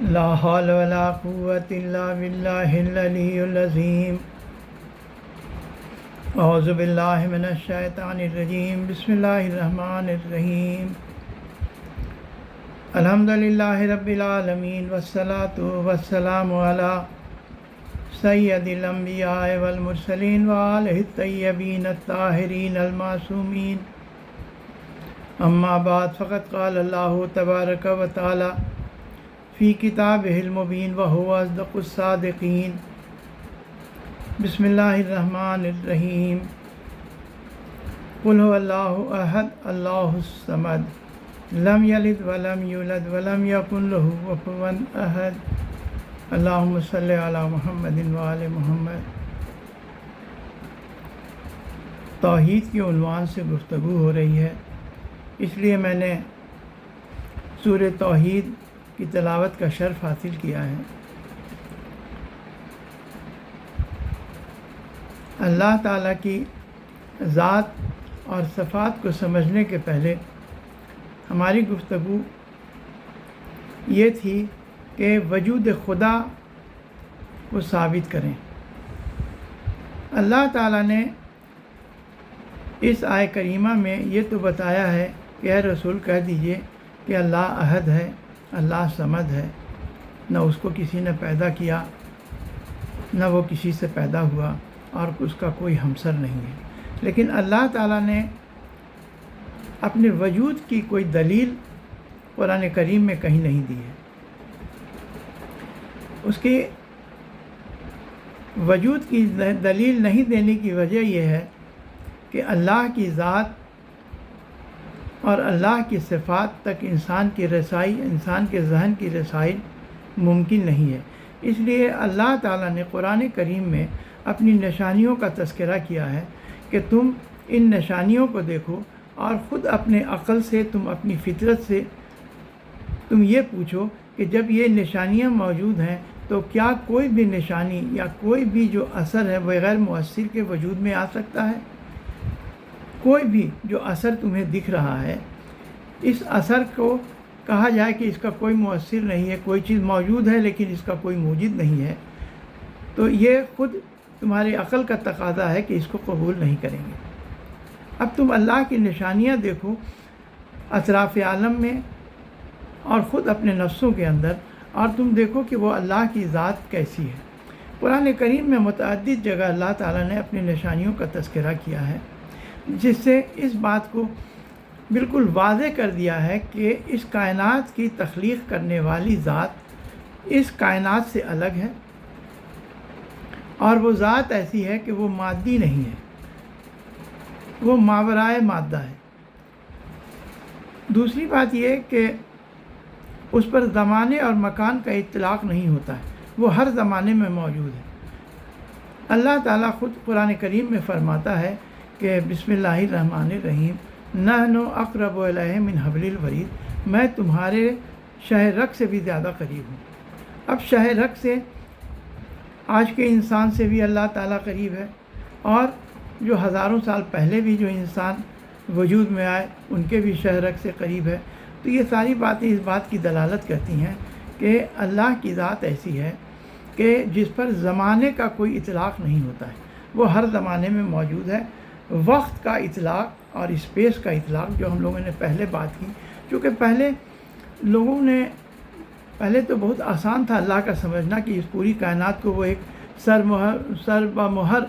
لا حول ولا قوة إلا بالله العلي العظيم. أعوذ بالله من الشيطان الرجيم. بسم الله الرحمن الرحيم. الحمد لله رب العالمين والصلاة والسلام على سيد الأنبياء والمرسلين وآله الطيبين الطاهرين المعصومين. أما بعد فقد قال الله تبارك وتعالى فی کتابہ المبین وہو اصدق الصادقین. بسم اللہ الرحمن الرحیم. قل هو اللہ احد اللہ الصمد لم یلد ولم یولد ولم یکن لہ کفوا احد. اللہم صلی علی محمد وآل محمد. توحید کے عنوان سے گفتگو ہو رہی ہے، اس لیے میں نے سورہ توحید کی تلاوت کا شرف حاصل کیا ہے. اللہ تعالیٰ کی ذات اور صفات کو سمجھنے کے پہلے ہماری گفتگو یہ تھی کہ وجود خدا کو ثابت کریں. اللہ تعالیٰ نے اس آیہ کریمہ میں یہ تو بتایا ہے کہ اے رسول کہہ دیجئے کہ اللہ احد ہے، اللہ صمد ہے، نہ اس کو کسی نے پیدا کیا نہ وہ کسی سے پیدا ہوا اور اس کا کوئی ہمسر نہیں ہے. لیکن اللہ تعالیٰ نے اپنے وجود کی کوئی دلیل قرآن کریم میں کہیں نہیں دی ہے. اس کی وجود کی دلیل نہیں دینے کی وجہ یہ ہے کہ اللہ کی ذات اور اللہ کی صفات تک انسان کی رسائی، انسان کے ذہن کی رسائی ممکن نہیں ہے. اس لیے اللہ تعالیٰ نے قرآن کریم میں اپنی نشانیوں کا تذکرہ کیا ہے کہ تم ان نشانیوں کو دیکھو اور خود اپنے عقل سے، تم اپنی فطرت سے تم یہ پوچھو کہ جب یہ نشانیاں موجود ہیں تو کیا کوئی بھی نشانی یا کوئی بھی جو اثر ہے بغیر مؤثر کے وجود میں آ سکتا ہے؟ کوئی بھی جو اثر تمہیں دکھ رہا ہے، اس اثر کو کہا جائے کہ اس کا کوئی مؤثر نہیں ہے، کوئی چیز موجود ہے لیکن اس کا کوئی موجد نہیں ہے، تو یہ خود تمہاری عقل کا تقاضا ہے کہ اس کو قبول نہیں کریں گے. اب تم اللہ کی نشانیاں دیکھو اطراف عالم میں اور خود اپنے نفسوں کے اندر، اور تم دیکھو کہ وہ اللہ کی ذات کیسی ہے. قرآن کریم میں متعدد جگہ اللہ تعالیٰ نے اپنی نشانیوں کا تذکرہ کیا ہے، جس سے اس بات کو بالکل واضح کر دیا ہے کہ اس کائنات کی تخلیق کرنے والی ذات اس کائنات سے الگ ہے، اور وہ ذات ایسی ہے کہ وہ مادی نہیں ہے، وہ ماورائے مادہ ہے. دوسری بات یہ کہ اس پر زمانے اور مکان کا اطلاق نہیں ہوتا ہے، وہ ہر زمانے میں موجود ہے. اللہ تعالیٰ خود قرآن کریم میں فرماتا ہے کہ بسم اللہ الرحمن الرحیم نحن اقرب الیہ من حبل الورید، میں تمہارے شہ رگ سے بھی زیادہ قریب ہوں. اب شہ رگ سے آج کے انسان سے بھی اللہ تعالیٰ قریب ہے، اور جو ہزاروں سال پہلے بھی جو انسان وجود میں آئے ان کے بھی شہ رگ سے قریب ہے. تو یہ ساری باتیں اس بات کی دلالت کرتی ہیں کہ اللہ کی ذات ایسی ہے کہ جس پر زمانے کا کوئی اطلاق نہیں ہوتا ہے، وہ ہر زمانے میں موجود ہے. وقت کا اطلاق اور اسپیس کا اطلاق جو ہم لوگوں نے پہلے بات کی، چونکہ پہلے تو بہت آسان تھا اللہ کا سمجھنا کہ اس پوری کائنات کو وہ ایک سر بمہر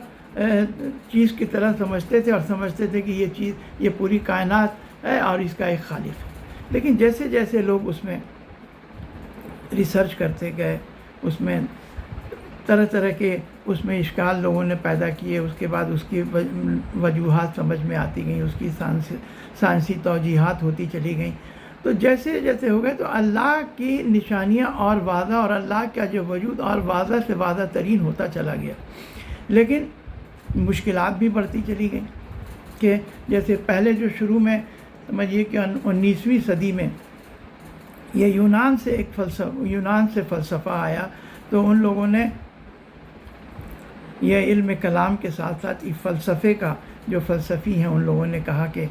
چیز کی طرح سمجھتے تھے، اور سمجھتے تھے کہ یہ پوری کائنات ہے اور اس کا ایک خالق ہے. لیکن جیسے جیسے لوگ اس میں ریسرچ کرتے گئے، اس میں طرح طرح کے اس میں اشکال لوگوں نے پیدا کیے، اس کے بعد اس کی وجوہات سمجھ میں آتی گئیں، اس کی سائنسی توجیحات ہوتی چلی گئیں. تو جیسے جیسے ہو گئے تو اللہ کی نشانیاں اور واضح، اور اللہ کا جو وجود اور واضح سے واضح ترین ہوتا چلا گیا. لیکن مشکلات بھی بڑھتی چلی گئیں کہ جیسے پہلے جو شروع میں سمجھیے کہ 19ویں صدی میں یہ یونان سے فلسفہ آیا، تو ان لوگوں نے یہ علم کلام کے ساتھ ساتھ فلسفے کا جو فلسفی ہیں ان لوگوں نے کہا کہ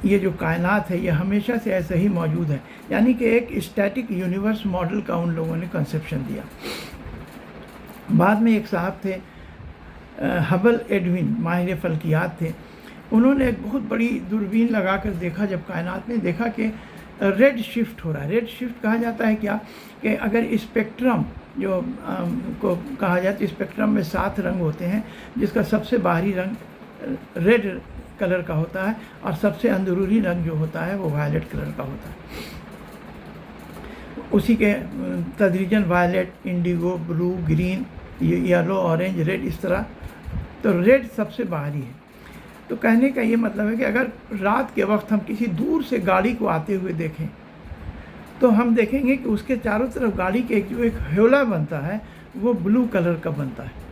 یہ جو کائنات ہے یہ ہمیشہ سے ایسے ہی موجود ہے، یعنی کہ ایک اسٹیٹک یونیورس ماڈل کا ان لوگوں نے کنسیپشن دیا۔ بعد میں ایک صاحب تھے ہبل ایڈوین، ماہر فلکیات تھے، انہوں نے ایک بہت بڑی دوربین لگا کر دیکھا جب کائنات میں، دیکھا کہ ریڈ شفٹ ہو رہا ہے۔ ریڈ شفٹ کہا جاتا ہے کیا کہ اگر اسپیکٹرم جو کو کہا جاتا ہے، اسپیکٹرم میں 7 رنگ ہوتے ہیں، جس کا سب سے باہری رنگ ریڈ کلر کا ہوتا ہے اور سب سے اندرونی رنگ جو ہوتا ہے وہ وائلٹ کلر کا ہوتا ہے، اسی کے تدریجاً وائلٹ، انڈیگو، بلو، گرین، یلو، اورنج، ریڈ، اس طرح۔ تو ریڈ سب سے باہری ہے۔ تو کہنے کا یہ مطلب ہے کہ اگر رات کے وقت ہم کسی دور سے گاڑی کو آتے ہوئے دیکھیں تو ہم دیکھیں گے کہ اس کے چاروں طرف گاڑی کے جو ایک ہیولا بنتا ہے وہ بلو کلر کا بنتا ہے،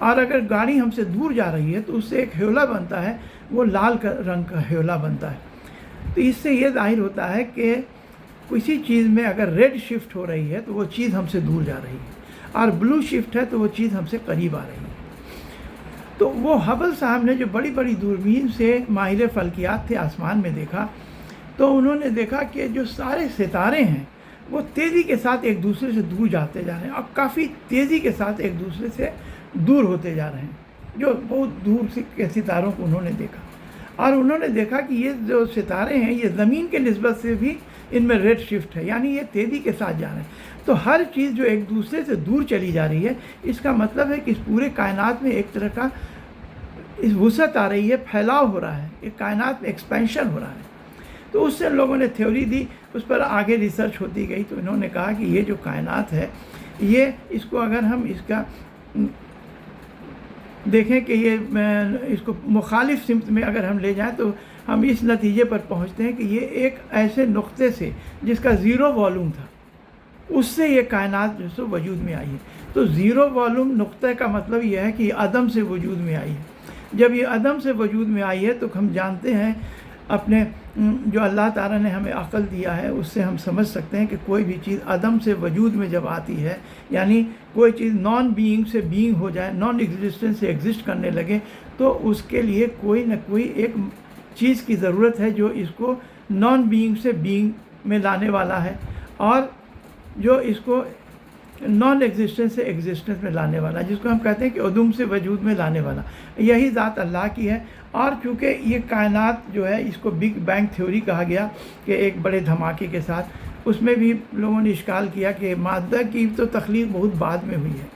اور اگر گاڑی ہم سے دور جا رہی ہے تو اس سے ایک ہیولا بنتا ہے، وہ لال رنگ کا ہیولا بنتا ہے۔ تو اس سے یہ ظاہر ہوتا ہے کہ کسی چیز میں اگر ریڈ شفٹ ہو رہی ہے تو وہ چیز ہم سے دور جا رہی ہے، اور بلو شفٹ ہے تو وہ چیز ہم سے قریب آ رہی ہے۔ تو وہ ہبل صاحب نے جو بڑی بڑی دوربین سے ماہر فلکیات تھے آسمان میں دیکھا، تو انہوں نے دیکھا کہ جو سارے ستارے ہیں وہ تیزی کے ساتھ ایک دوسرے سے دور جاتے جا رہے ہیں، اور کافی تیزی کے ساتھ ایک دوسرے سے دور ہوتے جا رہے ہیں، جو بہت دور کے ستاروں کو انہوں نے دیکھا، اور انہوں نے دیکھا کہ یہ جو ستارے ہیں یہ زمین کے نسبت سے بھی ان میں ریڈ شفٹ ہے، یعنی یہ تیزی کے ساتھ جا رہے ہیں۔ تو ہر چیز جو ایک دوسرے سے دور چلی جا رہی ہے، اس کا مطلب ہے کہ اس پورے کائنات میں ایک طرح کا اس وسعت آ رہی ہے، پھیلاؤ ہو رہا ہے، ایک کائنات میں ایکسپینشن ہو رہا ہے۔ تو اس سے لوگوں نے تھیوری دی، اس پر آگے ریسرچ ہوتی گئی، تو انہوں نے کہا کہ یہ جو کائنات ہے یہ اس کو اگر ہم اس کا دیکھیں کہ یہ اس کو مخالف سمت میں اگر ہم لے جائیں تو ہم اس نتیجے پر پہنچتے ہیں کہ یہ ایک ایسے نقطے سے جس کا 0 والیوم تھا، اس سے یہ کائنات جو سو وجود میں آئی ہے۔ تو 0 والیوم نقطے کا مطلب یہ ہے کہ یہ عدم سے وجود میں آئی ہے۔ جب یہ عدم سے وجود میں آئی ہے تو ہم جانتے ہیں اپنے جو اللہ تعالیٰ نے ہمیں عقل دیا ہے اس سے ہم سمجھ سکتے ہیں کہ کوئی بھی چیز عدم سے وجود میں جب آتی ہے، یعنی کوئی چیز نان بینگ سے بینگ ہو جائے، نان ایگزسٹنس سے ایگزسٹ کرنے لگے، تو اس کے لیے کوئی نہ کوئی ایک چیز کی ضرورت ہے جو اس کو نان بینگ سے بینگ میں لانے والا ہے، اور جو اس کو نان ایگزسٹنس سے ایگزسٹنس میں لانے والا ہے، جس کو ہم کہتے ہیں کہ عدم سے وجود میں لانے والا۔ یہی ذات اللہ کی ہے۔ اور چونکہ یہ کائنات جو ہے اس کو بگ بینگ تھیوری کہا گیا کہ ایک بڑے دھماکے کے ساتھ، اس میں بھی لوگوں نے اشکال کیا کہ مادہ کی تو تخلیق بہت بعد میں ہوئی ہے،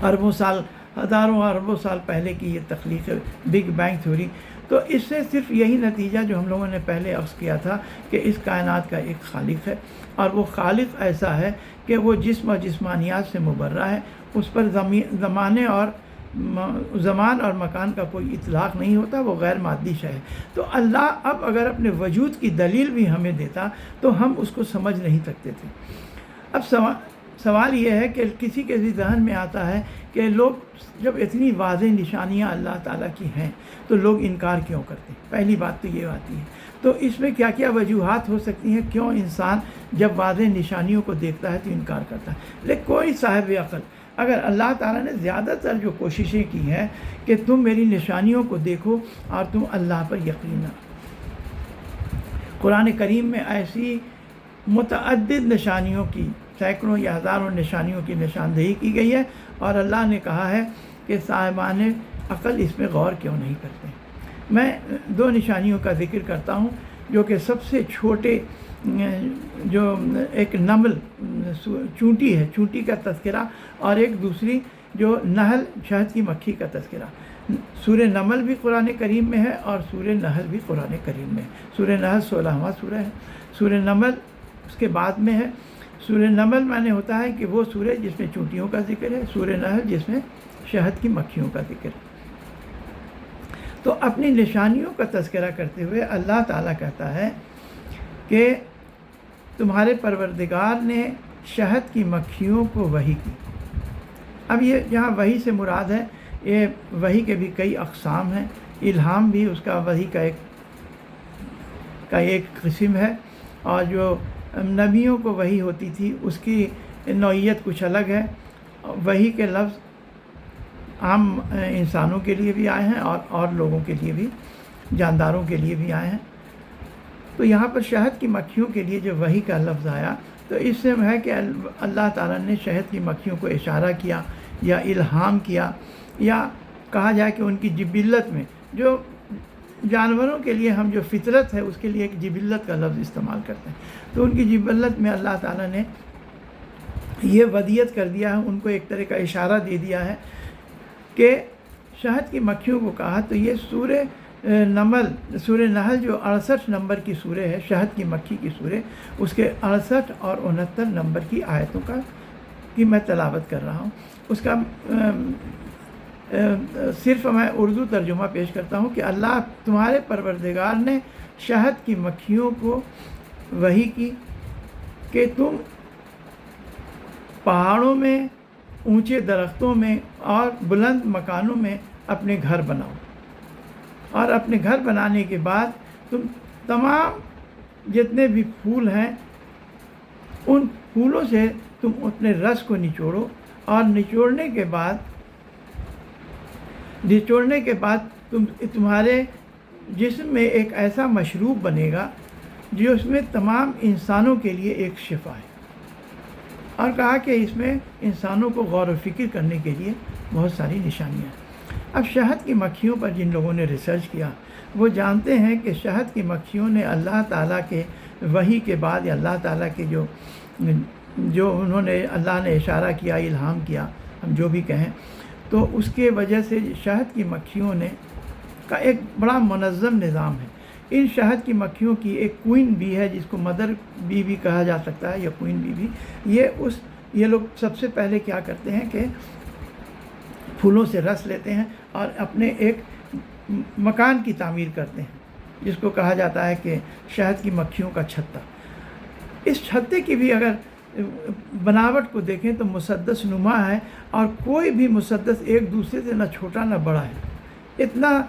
اربوں سال، ہزاروں اربوں سال پہلے کی یہ تخلیق ہے، بگ بینگ تھیوری۔ تو اس سے صرف یہی نتیجہ جو ہم لوگوں نے پہلے عرض کیا تھا کہ اس کائنات کا ایک خالق ہے، اور وہ خالق ایسا ہے کہ وہ جسم اور جسمانیات سے مبرہ ہے، اس پر زمان اور مکان کا کوئی اطلاق نہیں ہوتا، وہ غیر مادی شے ہے۔ تو اللہ اب اگر اپنے وجود کی دلیل بھی ہمیں دیتا تو ہم اس کو سمجھ نہیں سکتے تھے۔ اب سوال یہ ہے کہ کسی کے بھی ذہن میں آتا ہے کہ لوگ جب اتنی واضح نشانیاں اللہ تعالیٰ کی ہیں تو لوگ انکار کیوں کرتے ہیں؟ پہلی بات تو یہ آتی ہے۔ تو اس میں کیا کیا وجوہات ہو سکتی ہیں کیوں انسان جب واضح نشانیوں کو دیکھتا ہے تو انکار کرتا ہے؟ لیکن کوئی صاحب عقل، اگر اللہ تعالیٰ نے زیادہ تر جو کوششیں کی ہیں کہ تم میری نشانیوں کو دیکھو اور تم اللہ پر یقین نہ، قرآن کریم میں ایسی متعدد نشانیوں کی، سینکڑوں یا ہزاروں نشانیوں کی نشاندہی کی گئی ہے، اور اللہ نے کہا ہے کہ صاحبان عقل اس میں غور کیوں نہیں کرتے۔ میں 2 نشانیوں کا ذکر کرتا ہوں جو کہ سب سے چھوٹے، جو ایک نمل چونٹی ہے، چونٹی کا تذکرہ، اور ایک دوسری جو نحل شہد کی مکھی کا تذکرہ۔ سورہ نمل بھی قرآن کریم میں ہے اور سورہ نحل بھی قرآن کریم میں ہے۔ سورہ نحل 16واں سورہ ہے، سورہ نمل اس کے بعد میں ہے۔ سورہ نمل معنی ہوتا ہے کہ وہ سورہ جس میں چونٹیوں کا ذکر ہے، سورہ نحل جس میں شہد کی مکھیوں کا ذکر ہے۔ تو اپنی نشانیوں کا تذکرہ کرتے ہوئے اللہ تعالیٰ کہتا ہے کہ تمہارے پروردگار نے شہد کی مکھیوں کو وحی کی۔ اب یہ یہاں وحی سے مراد ہے، یہ وحی کے بھی کئی اقسام ہیں، الہام بھی اس کا وحی کا ایک قسم ہے، اور جو نبیوں کو وحی ہوتی تھی اس کی نوعیت کچھ الگ ہے۔ وحی کے لفظ عام انسانوں کے لیے بھی آئے ہیں اور لوگوں کے لیے بھی جانداروں کے لیے بھی آئے ہیں۔ تو یہاں پر شہد کی مکھیوں کے لیے جو وحی کا لفظ آیا تو اس سے ہے کہ اللہ تعالیٰ نے شہد کی مکھیوں کو اشارہ کیا یا الہام کیا، یا کہا جائے کہ ان کی جبلت میں، جو جانوروں کے لیے ہم جو فطرت ہے اس کے لیے ایک جبلت کا لفظ استعمال کرتے ہیں، تو ان کی جبلت میں اللہ تعالیٰ نے یہ ودیت کر دیا ہے، ان کو ایک طرح کا اشارہ دے دیا ہے کہ شہد کی مکھیوں کو کہا۔ تو یہ سورہ نحل جو 68 نمبر کی سورہ ہے، شہد کی مکھی کی سورہ، اس کے 68 اور 69 نمبر کی آیتوں کی میں تلاوت کر رہا ہوں۔ اس کا صرف میں اردو ترجمہ پیش کرتا ہوں کہ اللہ تمہارے پروردگار نے شہد کی مکھیوں کو وحی کی کہ تم پہاڑوں میں، اونچے درختوں میں اور بلند مکانوں میں اپنے گھر بناؤ، اور اپنے گھر بنانے کے بعد تم تمام جتنے بھی پھول ہیں ان پھولوں سے تم اپنے رس کو نچوڑو، اور نچوڑنے کے بعد تمہارے جسم میں ایک ایسا مشروب بنے گا جو اس میں تمام انسانوں کے لیے ایک شفا ہے، اور کہا کہ اس میں انسانوں کو غور و فکر کرنے کے لیے بہت ساری نشانیاں ہیں۔ اب شہد کی مکھیوں پر جن لوگوں نے ریسرچ کیا وہ جانتے ہیں کہ شہد کی مکھیوں نے اللہ تعالیٰ کے وحی کے بعد، یا اللہ تعالیٰ کے جو انہوں نے اللہ نے اشارہ کیا، الہام کیا، ہم جو بھی کہیں، تو اس کے وجہ سے شہد کی مکھیوں نے کا ایک بڑا منظم نظام ہے۔ ان شہد کی مکھیوں کی ایک کوئن بی ہے جس کو مدر بی بھی کہا جا سکتا ہے، یا کوئن بی بھی، یہ لوگ سب سے پہلے کیا کرتے ہیں کہ پھولوں سے رس لیتے ہیں اور اپنے ایک مکان کی تعمیر کرتے ہیں جس کو کہا جاتا ہے کہ شہد کی مکھیوں کا چھتا۔ اس چھتے کی بھی اگر بناوٹ کو دیکھیں تو مسدس نما ہے، اور کوئی بھی مسدس ایک دوسرے سے نہ چھوٹا نہ بڑا ہے۔ اتنا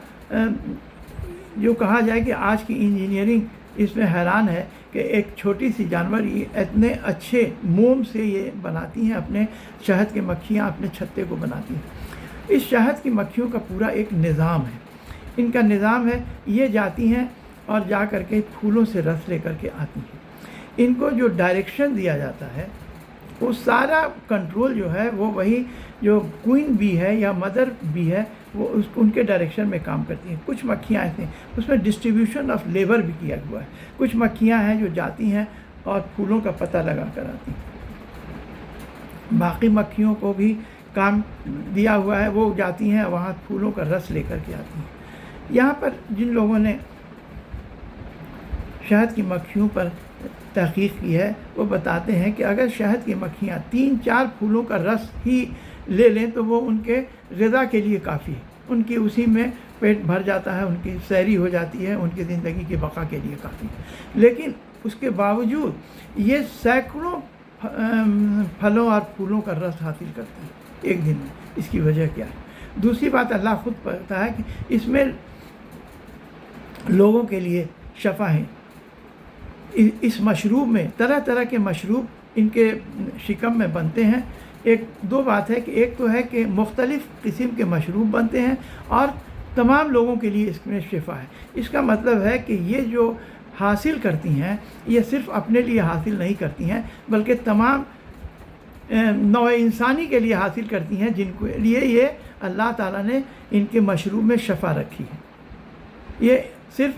جو کہا جائے کہ آج کی انجینئرنگ اس میں حیران ہے کہ ایک چھوٹی سی جانور یہ اتنے اچھے موم سے یہ بناتی ہیں، اپنے شہد کے مکھیاں اپنے چھتے کو بناتی ہیں۔ اس شہد کی مکھیوں کا پورا ایک نظام ہے۔ ان کا نظام ہے، یہ جاتی ہیں اور جا کر کے پھولوں سے رس لے کر کے آتی ہیں۔ ان کو جو ڈائریکشن دیا جاتا ہے وہ سارا کنٹرول جو ہے وہ وہی جو کوئن بی ہے یا مدر بی ہے وہ ان کے ڈائریکشن میں کام کرتی ہیں۔ کچھ مکھیاں ایسے ہیں اس میں ڈسٹریبیوشن آف لیبر بھی کیا ہوا ہے۔ کچھ مکھیاں ہیں جو جاتی ہیں اور پھولوں کا پتہ لگا کر آتی ہیں۔ باقی مکھیوں کو بھی کام دیا ہوا ہے، وہ جاتی ہیں وہاں پھولوں کا رس لے کر کے آتی ہیں۔ یہاں پر جن لوگوں نے شہد کی مکھیوں پر تحقیق کی ہے وہ بتاتے ہیں کہ اگر شہد کی مکھیاں 3-4 پھولوں کا رس ہی لے لیں تو وہ ان کے غذا کے لیے کافی ہے، ان کی اسی میں پیٹ بھر جاتا ہے، ان کی سیری ہو جاتی ہے، ان کی زندگی کی بقا کے لیے کافی ہے۔ لیکن اس کے باوجود یہ سینکڑوں پھلوں اور پھولوں کا رس حاصل کرتے ہیں ایک دن میں۔ اس کی وجہ کیا ہے؟ دوسری بات اللہ خود پتا ہے کہ اس میں لوگوں کے لیے شفا ہے۔ اس مشروب میں طرح طرح کے مشروب ان کے شکم میں بنتے ہیں۔ دو بات ہے کہ ایک تو ہے کہ مختلف قسم کے مشروب بنتے ہیں اور تمام لوگوں کے لیے اس میں شفا ہے۔ اس کا مطلب ہے کہ یہ جو حاصل کرتی ہیں یہ صرف اپنے لیے حاصل نہیں کرتی ہیں بلکہ تمام نوع انسانی کے لیے حاصل کرتی ہیں، جن کے لیے یہ اللہ تعالیٰ نے ان کے مشروب میں شفا رکھی ہے۔ یہ صرف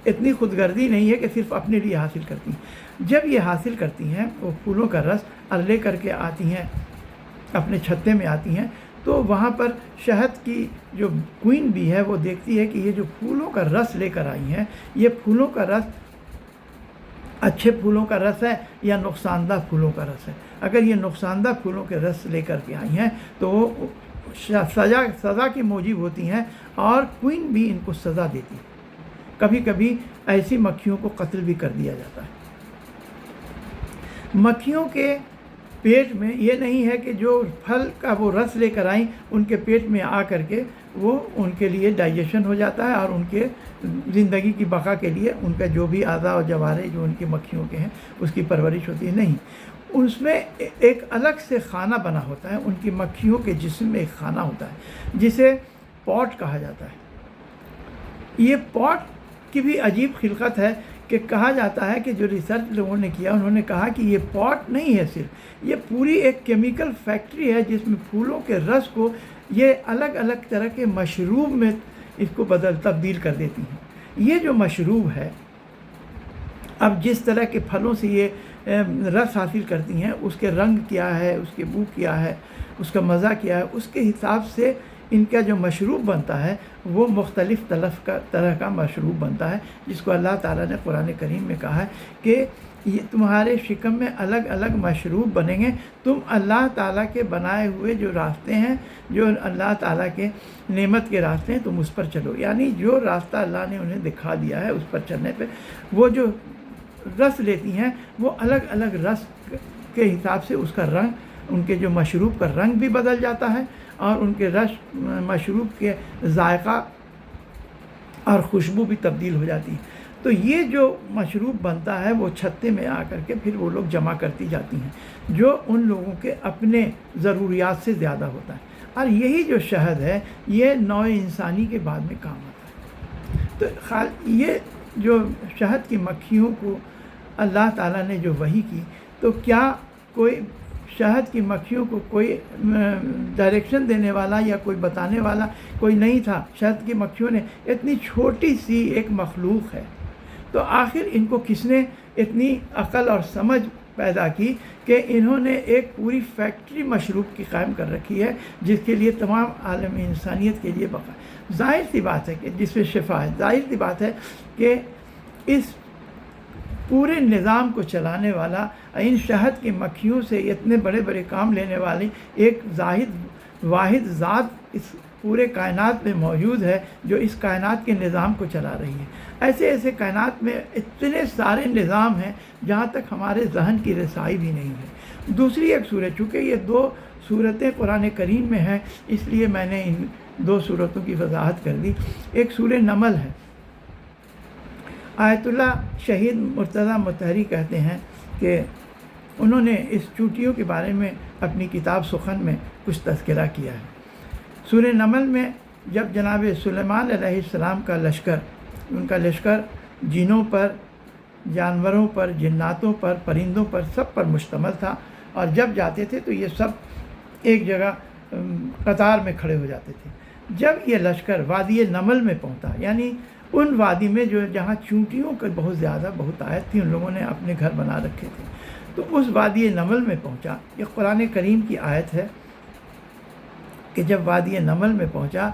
اتنی خود غرضی نہیں ہے کہ صرف اپنے لیے حاصل کرتی ہیں۔ جب یہ حاصل کرتی ہیں وہ پھولوں کا رس لے کر کے آتی ہیں، اپنے چھتے میں آتی ہیں، تو وہاں پر شہد کی جو کوئن بھی ہے وہ دیکھتی ہے کہ یہ جو پھولوں کا رس لے کر آئی ہیں یہ پھولوں کا رس اچھے پھولوں کا رس ہے یا نقصان دہ پھولوں کا رس ہے۔ اگر یہ نقصان دہ پھولوں کے رس لے کر کے آئی ہیں تو وہ سزا کی موجب ہوتی ہیں، اور کوئن بھی ان کو سزا دیتی ہے۔ کبھی کبھی ایسی مکھیوں کو قتل بھی کر دیا جاتا ہے۔ مکھیوں کے پیٹ میں یہ نہیں ہے کہ جو پھل کا وہ رس لے کر آئیں ان کے پیٹ میں آ کر کے وہ ان کے لیے ڈائجیشن ہو جاتا ہے اور ان کے زندگی کی بقا کے لیے ان کا جو بھی اعضاء و جوارے جو ان کی مکھیوں کے ہیں اس کی پرورش ہوتی ہے۔ نہیں، اس میں ایک الگ سے خانہ بنا ہوتا ہے، ان کی مکھیوں کے جسم میں ایک خانہ ہوتا ہے جسے پاٹ کہا جاتا ہے۔ یہ پاٹ کی بھی عجیب خلقت ہے کہ کہا جاتا ہے کہ جو ریسرچ لوگوں نے کیا انہوں نے کہا کہ یہ پاٹ نہیں ہے صرف، یہ پوری ایک کیمیکل فیکٹری ہے جس میں پھولوں کے رس کو یہ الگ الگ طرح کے مشروب میں اس کو تبدیل کر دیتی ہیں۔ یہ جو مشروب ہے، اب جس طرح کے پھلوں سے یہ رس حاصل کرتی ہیں، اس کے رنگ کیا ہے، اس کے بو کیا ہے، اس کا مزہ کیا ہے، اس کے حساب سے ان کا جو مشروب بنتا ہے وہ مختلف طرح کا مشروب بنتا ہے، جس کو اللہ تعالیٰ نے قرآن کریم میں کہا ہے کہ یہ تمہارے شکم میں الگ الگ مشروب بنیں گے، تم اللہ تعالیٰ کے بنائے ہوئے جو راستے ہیں، جو اللہ تعالیٰ کے نعمت کے راستے ہیں، تم اس پر چلو۔ یعنی جو راستہ اللہ نے انہیں دکھا دیا ہے اس پر چلنے پہ وہ جو رس لیتی ہیں وہ الگ الگ رس کے حساب سے اس کا رنگ، ان کے جو مشروب کا رنگ بھی بدل جاتا ہے اور ان کے مشروب کے ذائقہ اور خوشبو بھی تبدیل ہو جاتی ہے۔ تو یہ جو مشروب بنتا ہے وہ چھتے میں آ کر کے پھر وہ لوگ جمع کرتی جاتی ہیں، جو ان لوگوں کے اپنے ضروریات سے زیادہ ہوتا ہے۔ اور یہی جو شہد ہے یہ نوع انسانی کے بعد میں کام آتا ہے۔ تو یہ جو شہد کی مکھیوں کو اللہ تعالیٰ نے جو وحی کی، تو کیا کوئی شہد کی مکھیوں کو کوئی ڈائریکشن دینے والا یا کوئی بتانے والا کوئی نہیں تھا؟ شہد کی مکھیوں نے اتنی چھوٹی سی ایک مخلوق ہے، تو آخر ان کو کس نے اتنی عقل اور سمجھ پیدا کی کہ انہوں نے ایک پوری فیکٹری مشروب کی قائم کر رکھی ہے، جس کے لیے تمام عالم انسانیت کے لیے بقا۔ ظاہر سی بات ہے کہ جس میں شفا ہے، ظاہر سی بات ہے کہ اس پورے نظام کو چلانے والا، ان شہد کی مکھیوں سے اتنے بڑے بڑے کام لینے والی ایک واحد ذات اس پورے کائنات میں موجود ہے، جو اس کائنات کے نظام کو چلا رہی ہے۔ ایسے ایسے کائنات میں اتنے سارے نظام ہیں جہاں تک ہمارے ذہن کی رسائی بھی نہیں ہے۔ دوسری ایک صورت، چونکہ یہ 2 صورتیں قرآن کریم میں ہیں اس لیے میں نے ان 2 صورتوں کی وضاحت کر دی۔ ایک سورہ نمل ہے۔ آیت اللہ شہید مرتضیٰ مطہری کہتے ہیں کہ انہوں نے اس چونٹیوں کے بارے میں اپنی کتاب سخن میں کچھ تذکرہ کیا ہے۔ سورہ نمل میں جب جناب سلیمان علیہ السلام کا لشکر، ان کا لشکر جنوں پر، جانوروں پر، جناتوں پر، پرندوں پر، سب پر مشتمل تھا، اور جب جاتے تھے تو یہ سب ایک جگہ قطار میں کھڑے ہو جاتے تھے۔ جب یہ لشکر وادی نمل میں پہنچا، یعنی ان وادی میں جہاں چونٹیوں کا بہت زیادہ بہتایت تھی، ان لوگوں نے اپنے گھر بنا رکھے تھے، تو اس وادی نمل میں پہنچا۔ یہ قرآن کریم کی آیت ہے کہ جب وادی نمل میں پہنچا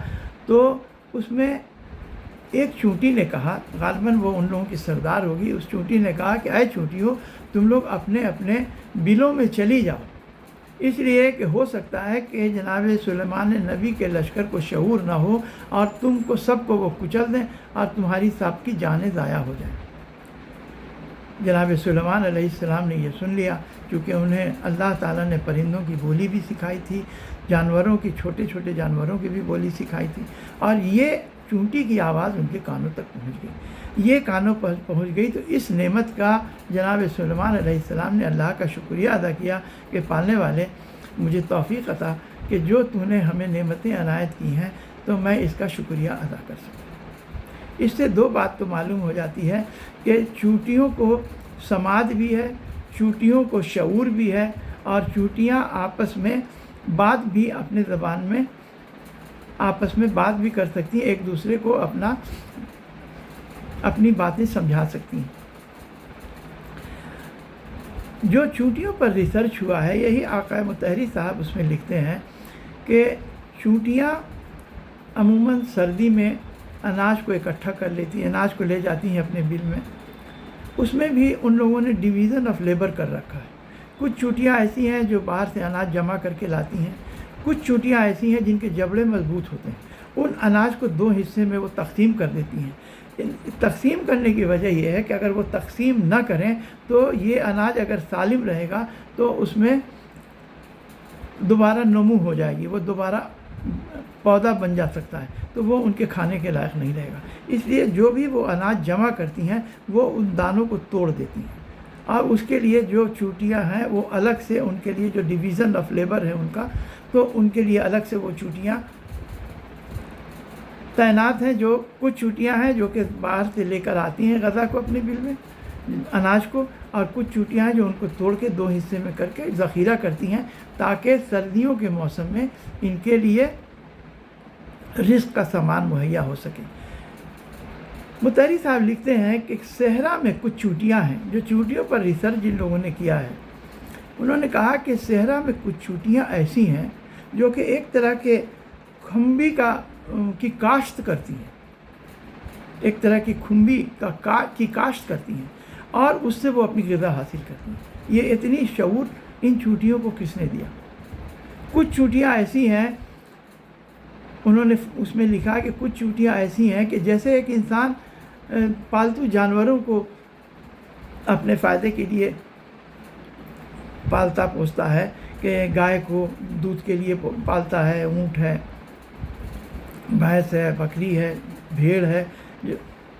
تو اس میں ایک چونٹی نے کہا، غالباً وہ ان لوگوں کی سردار ہوگی، اس چونٹی نے کہا کہ اے چونٹیوں، تم لوگ اپنے اپنے بلوں میں چلی جاؤ، اس لیے کہ ہو سکتا ہے کہ جناب سلیمان نبی کے لشکر کو شعور نہ ہو اور تم کو سب کو وہ کچل دیں اور تمہاری سب کی جانیں ضائع ہو جائیں۔ جناب سلیمان علیہ السلام نے یہ سن لیا، کیونکہ انہیں اللہ تعالیٰ نے پرندوں کی بولی بھی سکھائی تھی، جانوروں کی، چھوٹے چھوٹے جانوروں کی بھی بولی سکھائی تھی، اور یہ چونٹی کی آواز ان کے کانوں تک پہنچ گئی۔ یہ کانوں پر پہنچ گئی تو اس نعمت کا جناب سلیمان علیہ السلام نے اللہ کا شکریہ ادا کیا کہ پالنے والے مجھے توفیق عطا کہ جو تو نے ہمیں نعمتیں عنایت کی ہیں تو میں اس کا شکریہ ادا کر سکوں۔ اس سے 2 بات تو معلوم ہو جاتی ہے کہ چونٹیوں کو سماعت بھی ہے، چونٹیوں کو شعور بھی ہے، اور چونٹیاں آپس میں بات بھی اپنے زبان میں آپس میں بات بھی کر سکتی ہیں، ایک دوسرے کو اپنی باتیں سمجھا سکتی ہیں۔ جو چونٹیوں پر ریسرچ ہوا ہے، یہی آقا مطہری صاحب اس میں لکھتے ہیں کہ چونٹیاں عموماً سردی میں اناج کو اکٹھا کر لیتی ہیں، اناج کو لے جاتی ہیں اپنے بل میں۔ اس میں بھی ان لوگوں نے ڈویژن آف لیبر کر رکھا ہے۔ کچھ چونٹیاں ایسی ہیں جو باہر سے اناج جمع کر کے لاتی ہیں، کچھ چونٹیاں ایسی ہیں جن کے جبڑے مضبوط ہوتے ہیں، ان اناج کو 2 حصے میں وہ تقسیم کر دیتی ہیں۔ تقسیم کرنے کی وجہ یہ ہے کہ اگر وہ تقسیم نہ کریں تو یہ اناج اگر سالم رہے گا تو اس میں دوبارہ نمو ہو جائے گی، وہ دوبارہ پودا بن جا سکتا ہے، تو وہ ان کے کھانے کے لائق نہیں رہے گا۔ اس لیے جو بھی وہ اناج جمع کرتی ہیں وہ ان دانوں کو توڑ دیتی ہیں، اور اس کے لیے جو چونٹیاں ہیں وہ الگ سے، ان کے لیے جو ڈویژن آف لیبر ہے ان کا، تو ان کے لیے الگ سے وہ چونٹیاں تعینات ہیں، جو کچھ چوٹیاں ہیں جو کہ باہر سے لے کر آتی ہیں غزہ کو اپنے بل میں، اناج کو، اور کچھ چوٹیاں ہیں جو ان کو توڑ کے 2 حصے میں کر کے ذخیرہ کرتی ہیں تاکہ سردیوں کے موسم میں ان کے لیے رزق کا سامان مہیا ہو سکے۔ مطہری صاحب لکھتے ہیں کہ صحرا میں کچھ چوٹیاں ہیں، جو چوٹیوں پر ریسرچ جن لوگوں نے کیا ہے انہوں نے کہا کہ صحرا میں کچھ چوٹیاں ایسی ہیں جو کہ ایک طرح کے کھمبی کی کاشت کرتی ہیں، ایک طرح کی کھمبی کی کاشت کرتی ہیں اور اس سے وہ اپنی غذا حاصل کرتی ہیں۔ یہ اتنی شعور ان چوٹیوں کو کس نے دیا؟ کچھ چوٹیاں ایسی ہیں، انہوں نے اس میں لکھا کہ کچھ چوٹیاں ایسی ہیں کہ جیسے ایک انسان پالتو جانوروں کو اپنے فائدے کے لیے پالتا پوستا ہے، کہ گائے کو دودھ کے لیے پالتا ہے، اونٹ ہے، بھینس ہے، بکری ہے، بھیڑ ہے،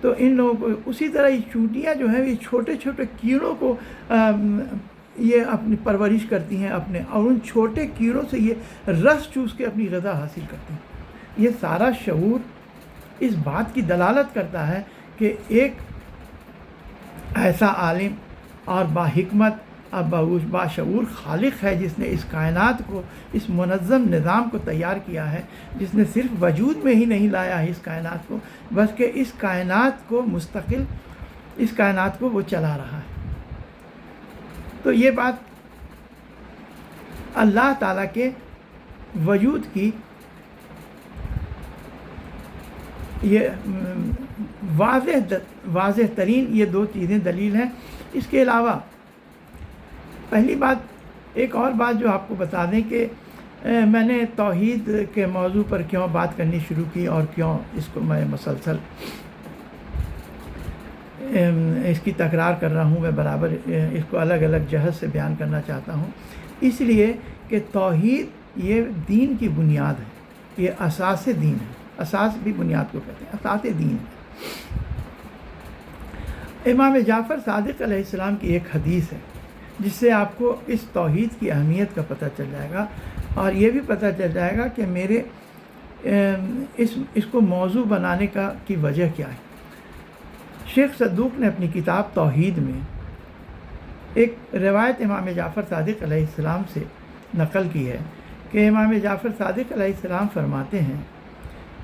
تو ان لوگوں کو اسی طرح یہ چوٹیاں جو ہیں یہ چھوٹے چھوٹے کیڑوں کو یہ اپنی پرورش کرتی ہیں اپنے، اور ان چھوٹے کیڑوں سے یہ رس چوس کے اپنی غذا حاصل کرتی ہیں۔ یہ سارا شعور اس بات کی دلالت کرتا ہے کہ ایک ایسا عالم اور باحکمت اور باشعور خالق ہے جس نے اس کائنات کو، اس منظم نظام کو تیار کیا ہے، جس نے صرف وجود میں ہی نہیں لایا ہے اس کائنات کو، بلکہ اس کائنات کو مستقل، اس کائنات کو وہ چلا رہا ہے۔ تو یہ بات اللہ تعالیٰ کے وجود کی یہ واضح ترین یہ 2 چیزیں دلیل ہیں۔ اس کے علاوہ پہلی بات، ایک اور بات جو آپ کو بتا دیں کہ میں نے توحید کے موضوع پر کیوں بات کرنی شروع کی اور کیوں اس کو میں مسلسل اس کی تکرار کر رہا ہوں، میں برابر اس کو الگ الگ جہت سے بیان کرنا چاہتا ہوں، اس لیے کہ توحید یہ دین کی بنیاد ہے، یہ اساس دین ہے، اساس بھی بنیاد کو کہتے ہیں، اساس دین ہے۔ امام جعفر صادق علیہ السلام کی ایک حدیث ہے جس سے آپ کو اس توحید کی اہمیت کا پتہ چل جائے گا، اور یہ بھی پتہ چل جائے گا کہ میرے اس کو موضوع بنانے کی وجہ کیا ہے۔ شیخ صدوق نے اپنی کتاب توحید میں ایک روایت امام جعفر صادق علیہ السلام سے نقل کی ہے کہ امام جعفر صادق علیہ السلام فرماتے ہیں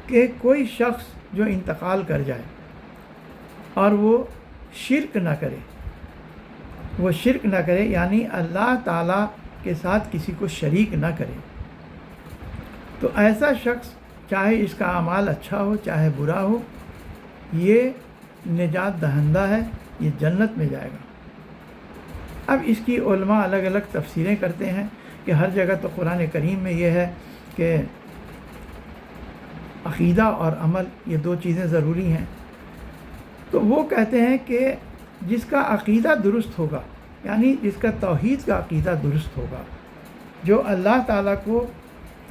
کہ کوئی شخص جو انتقال کر جائے اور وہ شرک نہ کرے، یعنی اللہ تعالیٰ کے ساتھ کسی کو شریک نہ کرے، تو ایسا شخص چاہے اس کا اعمال اچھا ہو چاہے برا ہو، یہ نجات دہندہ ہے، یہ جنت میں جائے گا۔ اب اس کی علماء الگ الگ تفسیریں کرتے ہیں کہ ہر جگہ تو قرآن کریم میں یہ ہے کہ عقیدہ اور عمل یہ 2 چیزیں ضروری ہیں، تو وہ کہتے ہیں کہ جس کا عقیدہ درست ہوگا، یعنی جس کا توحید کا عقیدہ درست ہوگا، جو اللہ تعالیٰ کو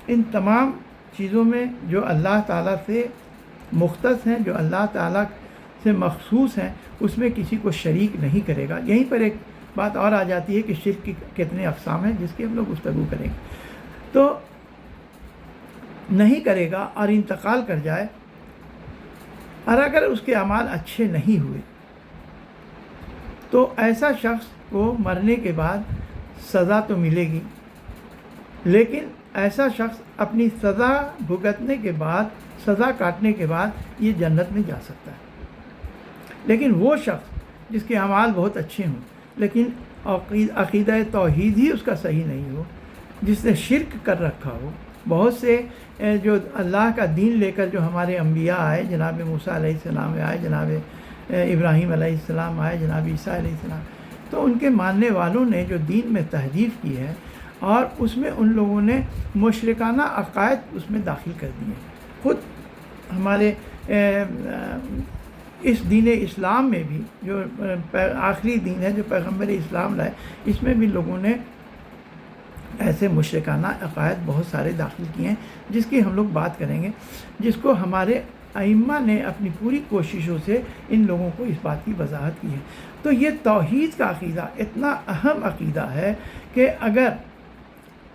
ان تمام چیزوں میں جو اللہ تعالیٰ سے مختص ہیں، جو اللہ تعالیٰ سے مخصوص ہیں، اس میں کسی کو شریک نہیں کرے گا۔ یہیں پر ایک بات اور آ جاتی ہے کہ شرک کی کتنے اقسام ہیں جس کی ہم لوگ گفتگو کریں گے، تو نہیں کرے گا اور انتقال کر جائے، اور اگر اس کے اعمال اچھے نہیں ہوئے تو ایسا شخص کو مرنے کے بعد سزا تو ملے گی، لیکن ایسا شخص اپنی سزا بھگتنے کے بعد، سزا کاٹنے کے بعد یہ جنت میں جا سکتا ہے۔ لیکن وہ شخص جس کے اعمال بہت اچھے ہوں لیکن عقیدہ توحید ہی اس کا صحیح نہیں ہو، جس نے شرک کر رکھا ہو، بہت سے جو اللہ کا دین لے کر جو ہمارے انبیاء آئے، جناب موسیٰ علیہ السلام آئے، جناب ابراہیم علیہ السلام آئے، جناب عیسیٰ علیہ السلام، تو ان کے ماننے والوں نے جو دین میں تحریف کی ہے اور اس میں ان لوگوں نے مشرکانہ عقائد اس میں داخل کر دیے۔ خود ہمارے اس دین اسلام میں بھی جو آخری دین ہے جو پیغمبر اسلام لائے، اس میں بھی لوگوں نے ایسے مشرکانہ عقائد بہت سارے داخل کیے ہیں، جس کی ہم لوگ بات کریں گے، جس کو ہمارے ائمہ نے اپنی پوری کوششوں سے ان لوگوں کو اس بات کی وضاحت کی ہے۔ تو یہ توحید کا عقیدہ اتنا اہم عقیدہ ہے کہ اگر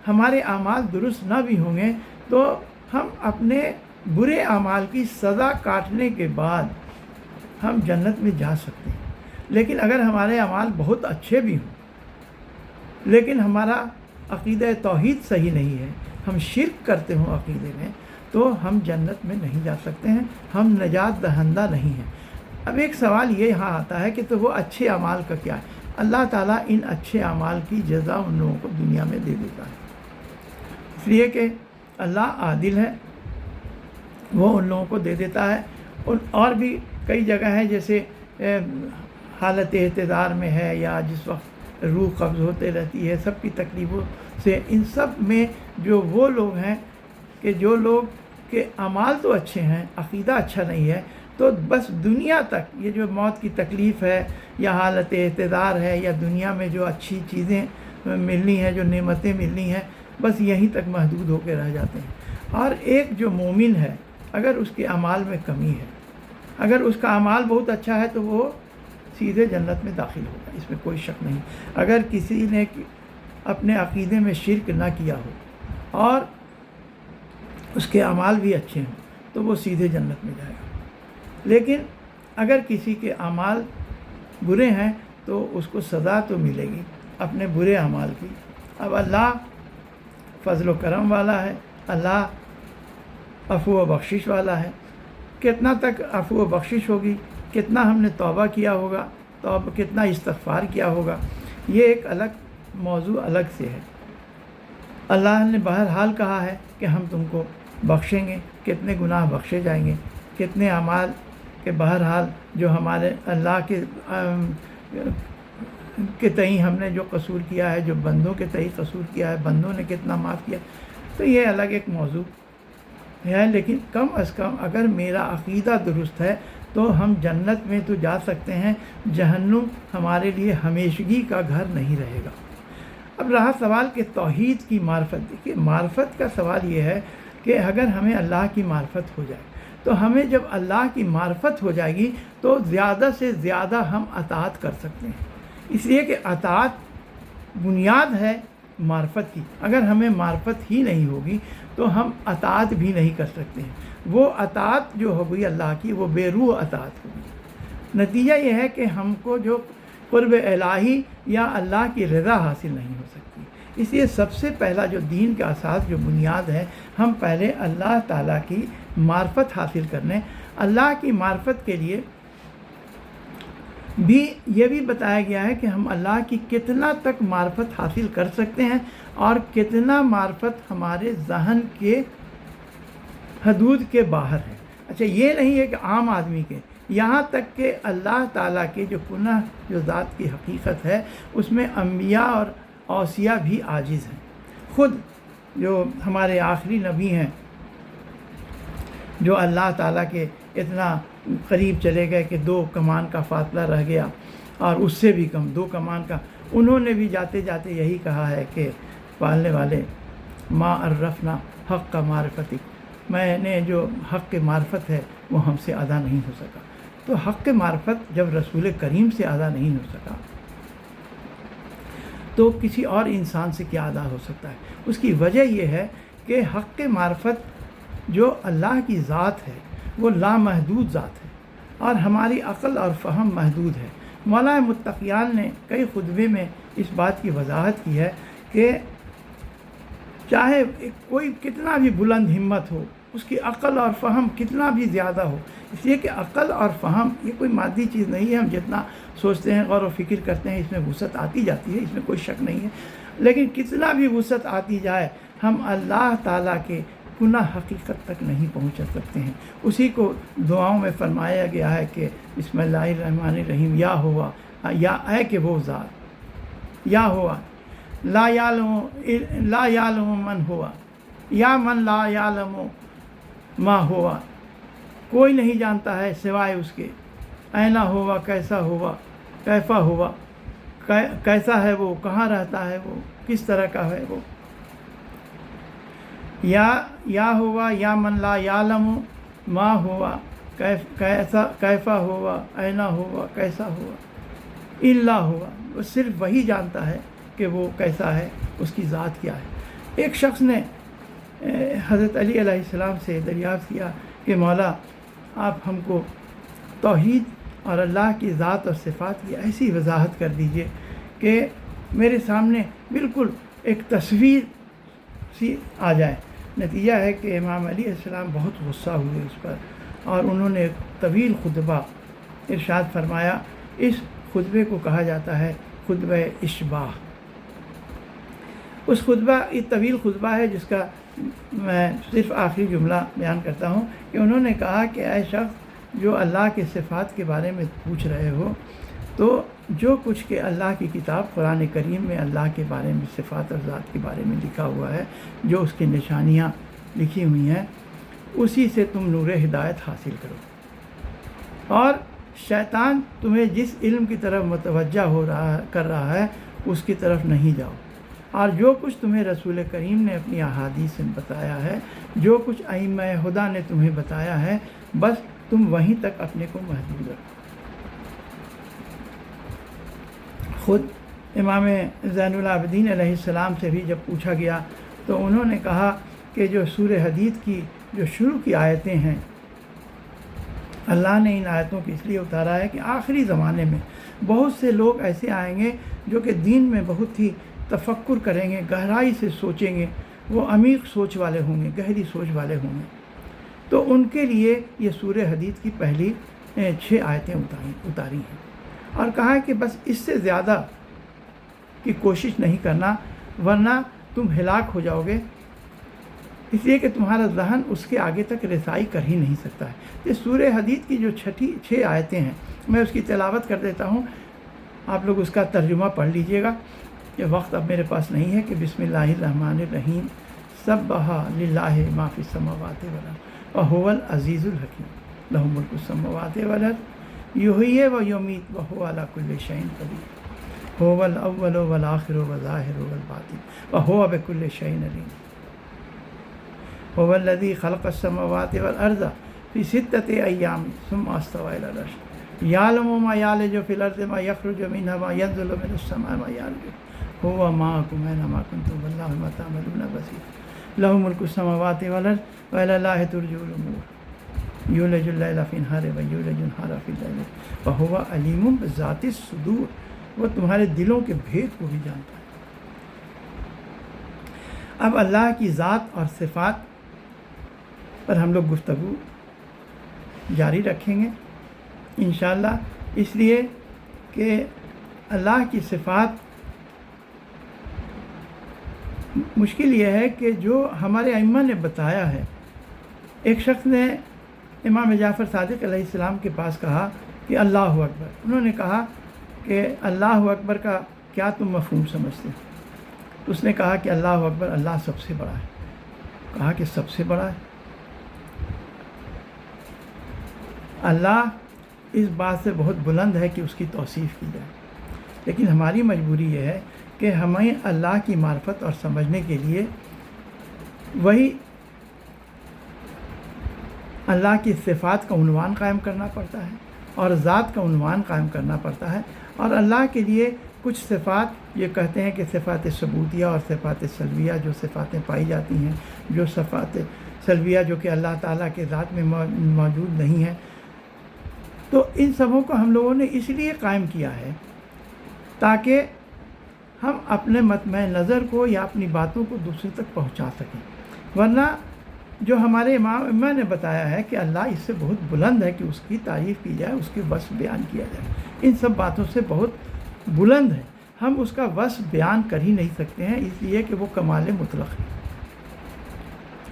ہمارے اعمال درست نہ بھی ہوں گے تو ہم اپنے برے اعمال کی سزا کاٹنے کے بعد ہم جنت میں جا سکتے ہیں۔ لیکن اگر ہمارے اعمال بہت اچھے بھی ہوں لیکن ہمارا عقیدہ توحید صحیح نہیں ہے، ہم شرک کرتے ہوں عقیدے میں، تو ہم جنت میں نہیں جا سکتے ہیں، ہم نجات دہندہ نہیں ہیں۔ اب ایک سوال یہ یہاں آتا ہے کہ تو وہ اچھے اعمال کا کیا ہے؟ اللہ تعالیٰ ان اچھے اعمال کی جزا ان لوگوں کو دنیا میں دے دیتا ہے، اس لیے کہ اللہ عادل ہے، وہ ان لوگوں کو دے دیتا ہے۔ اور بھی کئی جگہ ہیں، جیسے حالت احتضار میں ہے یا جس وقت روح قبض ہوتے رہتی ہے، سب کی تکلیفوں سے، ان سب میں جو وہ لوگ ہیں کہ جو لوگ کے اعمال تو اچھے ہیں، عقیدہ اچھا نہیں ہے، تو بس دنیا تک یہ جو موت کی تکلیف ہے یا حالت احتضار ہے یا دنیا میں جو اچھی چیزیں ملنی ہیں، جو نعمتیں ملنی ہیں، بس یہیں تک محدود ہو کے رہ جاتے ہیں۔ اور ایک جو مومن ہے، اگر اس کے اعمال میں کمی ہے، اگر اس کا اعمال بہت اچھا ہے، تو وہ سیدھے جنت میں داخل ہوگا، اس میں کوئی شک نہیں۔ اگر کسی نے اپنے عقیدے میں شرک نہ کیا ہو اور اس کے اعمال بھی اچھے ہوں، تو وہ سیدھے جنت میں جائے گا۔ لیکن اگر کسی کے اعمال برے ہیں تو اس کو سزا تو ملے گی اپنے برے اعمال کی۔ اب اللہ فضل و کرم والا ہے، اللہ عفو و بخشش والا ہے، کتنا تک عفو و بخشش ہوگی، کتنا ہم نے توبہ کیا ہوگا، کتنا استغفار کیا ہوگا، یہ ایک الگ موضوع الگ سے ہے۔ اللہ نے بہرحال کہا ہے کہ ہم تم کو بخشیں گے، کتنے گناہ بخشے جائیں گے، کتنے اعمال کہ بہرحال جو ہمارے اللہ کے تئیں ہم نے جو قصور کیا ہے، جو بندوں کے تئیں قصور کیا ہے، بندوں نے کتنا معاف کیا، تو یہ الگ ایک موضوع ہے۔ لیکن کم از کم اگر میرا عقیدہ درست ہے تو ہم جنت میں تو جا سکتے ہیں، جہنم ہمارے لیے ہمیشگی کا گھر نہیں رہے گا۔ اب رہا سوال کہ توحید کی معرفت، دیکھیے معرفت کا سوال یہ ہے کہ اگر ہمیں اللہ کی معرفت ہو جائے تو ہمیں جب اللہ کی معرفت ہو جائے گی تو زیادہ سے زیادہ ہم اطاعت کر سکتے ہیں، اس لیے کہ اطاعت بنیاد ہے معرفت کی۔ اگر ہمیں معرفت ہی نہیں ہوگی تو ہم اطاعت بھی نہیں کر سکتے ہیں۔ وہ اطاعت جو ہوگی اللہ کی، وہ بے روح اطاعت ہوگی۔ نتیجہ یہ ہے کہ ہم کو جو قرب الہی یا اللہ کی رضا حاصل نہیں ہو سکتی۔ اس لیے سب سے پہلا جو دین کا اساس، جو بنیاد ہے، ہم پہلے اللہ تعالیٰ کی معرفت حاصل کرنے۔ اللہ کی معرفت کے لیے بھی یہ بھی بتایا گیا ہے کہ ہم اللہ کی کتنا تک معرفت حاصل کر سکتے ہیں اور کتنا معرفت ہمارے ذہن کے حدود کے باہر ہے۔ اچھا، یہ نہیں ہے کہ عام آدمی کے، یہاں تک کہ اللہ تعالیٰ کے جو کنہ جو ذات کی حقیقت ہے، اس میں انبیاء اور اوصیاء بھی عاجز ہیں۔ خود جو ہمارے آخری نبی ہیں، جو اللہ تعالیٰ کے اتنا قریب چلے گئے کہ 2 کمان کا فاصلہ رہ گیا اور اس سے بھی کم 2 کمان کا، انہوں نے بھی جاتے جاتے یہی کہا ہے کہ پالنے والے ما عرفنا حق کا معرفتک، میں نے جو حق کے معرفت ہے وہ ہم سے ادا نہیں ہو سکا۔ تو حق کے معرفت جب رسول کریم سے ادا نہیں ہو سکا تو کسی اور انسان سے کیا ادا ہو سکتا ہے؟ اس کی وجہ یہ ہے کہ حق کے معرفت جو اللہ کی ذات ہے وہ لامحدود ذات ہے اور ہماری عقل اور فہم محدود ہے۔ مولانا متقیان نے کئی خطبے میں اس بات کی وضاحت کی ہے کہ چاہے کوئی کتنا بھی بلند ہمت ہو، اس کی عقل اور فہم کتنا بھی زیادہ ہو، اس لیے کہ عقل اور فہم یہ کوئی مادی چیز نہیں ہے، ہم جتنا سوچتے ہیں، غور و فکر کرتے ہیں، اس میں وسعت آتی جاتی ہے، اس میں کوئی شک نہیں ہے، لیکن کتنا بھی وسعت آتی جائے ہم اللہ تعالیٰ کے کنہ حقیقت تک نہیں پہنچ سکتے ہیں۔ اسی کو دعاؤں میں فرمایا گیا ہے کہ بسم اللہ الرحمن الرحیم، یا ہوا، یا اے کہ وہ ذات، یا ہوا لا یعلم من ہوا، یا من لا یعلم ما ہوا، کوئی نہیں جانتا ہے سوائے اس کے، اینا ہوا، کیسا ہوا، کیفا ہوا، کیسا ہے وہ، کہاں رہتا ہے وہ، کس طرح کا ہے وہ، یا ہوا یا من لا یعلم ما ہوا، کیفا ہوا، اینا ہوا، کیسا ہوا، الا ہوا، وہ صرف وہی جانتا ہے کہ وہ کیسا ہے، اس کی ذات کیا ہے۔ ایک شخص نے حضرت علی علیہ السلام سے دریافت کیا کہ مولا آپ ہم کو توحید اور اللہ کی ذات اور صفات کی ایسی وضاحت کر دیجئے کہ میرے سامنے بالکل ایک تصویر سی آ جائے۔ نتیجہ ہے کہ امام علیہ السلام بہت غصہ ہوئے اس پر، اور انہوں نے ایک طویل خطبہ ارشاد فرمایا۔ اس خطبے کو کہا جاتا ہے خطبہ اشباع۔ اس خطبہ یہ طویل خطبہ ہے جس کا میں صرف آخری جملہ بیان کرتا ہوں کہ انہوں نے کہا کہ اے شخص جو اللہ کے صفات کے بارے میں پوچھ رہے ہو، تو جو کچھ کہ اللہ کی کتاب قرآن کریم میں اللہ کے بارے میں صفات اور ذات کے بارے میں لکھا ہوا ہے، جو اس کی نشانیاں لکھی ہوئی ہیں، اسی سے تم نور ہدایت حاصل کرو، اور شیطان تمہیں جس علم کی طرف متوجہ کر رہا ہے اس کی طرف نہیں جاؤ، اور جو کچھ تمہیں رسول کریم نے اپنی احادیث سے بتایا ہے، جو کچھ ائمہ ہدیٰ نے تمہیں بتایا ہے، بس تم وہیں تک اپنے کو محدود رکھو۔ خود امام زین العابدین علیہ السلام سے بھی جب پوچھا گیا تو انہوں نے کہا کہ جو سورہ حدید کی جو شروع کی آیتیں ہیں، اللہ نے ان آیتوں کو اس لیے اتارا ہے کہ آخری زمانے میں بہت سے لوگ ایسے آئیں گے جو کہ دین میں بہت ہی تفکر کریں گے، گہرائی سے سوچیں گے، وہ عمیق سوچ والے ہوں گے، گہری سوچ والے ہوں گے، تو ان کے لیے یہ سورہ حدید کی پہلی 6 آیتیں اتاری ہیں، اور کہا ہے کہ بس اس سے زیادہ کی کوشش نہیں کرنا ورنہ تم ہلاک ہو جاؤ گے، اس لیے کہ تمہارا ذہن اس کے آگے تک رسائی کر ہی نہیں سکتا ہے۔ یہ سورہ حدید کی جو 6 آیتیں ہیں، میں اس کی تلاوت کر دیتا ہوں، آپ لوگ اس کا ترجمہ پڑھ لیجئے گا۔ یہ وقت اب میرے پاس نہیں ہے کہ بسم اللہ الرحمن الرحیم، سبح للہ ما فی السماوات والارض وہو العزیز الحکیم، لہ ملک السماوات والارض یحیی و یمیت وہو علی کل شیء قدیر، هو الاول والآخر والظاہر والباطن وهو بكل شيء علیم، هو الذی خلق السماوات والارض فی 6 ایام ثم استوى الى العرش یعلم ما یلج فی الارض ما یخرج منها ما ينزل من السماء ما يعرج هو معكم اينما كنتم والله بما تعملون بصیر، له ملک السماوات والارض والى الله ترجع الامور یولج اللیل فی النہار ویولج النہار فی اللیل وهو علیم بذات الصدور، وہ تمہارے دلوں کے بھید کو بھی جانتا ہے۔ اب اللہ کی ذات اور صفات پر ہم لوگ گفتگو جاری رکھیں گے انشاءاللہ، اس لیے کہ اللہ کی صفات مشکل یہ ہے کہ جو ہمارے ائمہ نے بتایا ہے، ایک شخص نے امام جعفر صادق علیہ السلام کے پاس کہا کہ اللہ اکبر، انہوں نے کہا کہ اللہ اکبر کا کیا تم مفہوم سمجھتے ہیں؟ اس نے کہا کہ اللہ اکبر، اللہ سب سے بڑا ہے۔ کہا کہ سب سے بڑا ہے؟ اللہ اس بات سے بہت بلند ہے کہ اس کی توصیف کی جائے، لیکن ہماری مجبوری یہ ہے کہ ہمیں اللہ کی معرفت اور سمجھنے کے لیے وہی اللہ کی صفات کا عنوان قائم کرنا پڑتا ہے اور ذات کا عنوان قائم کرنا پڑتا ہے، اور اللہ کے لیے کچھ صفات یہ کہتے ہیں کہ صفات ثبوتیہ اور صفات سلبیہ، جو صفاتیں پائی جاتی ہیں، جو صفات سلبیہ جو کہ اللہ تعالیٰ کے ذات میں موجود نہیں ہیں، تو ان سبوں کو ہم لوگوں نے اس لیے قائم کیا ہے تاکہ ہم اپنے مطمع نظر کو یا اپنی باتوں کو دوسرے تک پہنچا سکیں، ورنہ جو ہمارے امام نے بتایا ہے کہ اللہ اس سے بہت بلند ہے کہ اس کی تعریف کی جائے، اس کے وصف بیان کیا جائے، ان سب باتوں سے بہت بلند ہے، ہم اس کا وصف بیان کر ہی نہیں سکتے ہیں، اس لیے کہ وہ کمال مطلق ہے،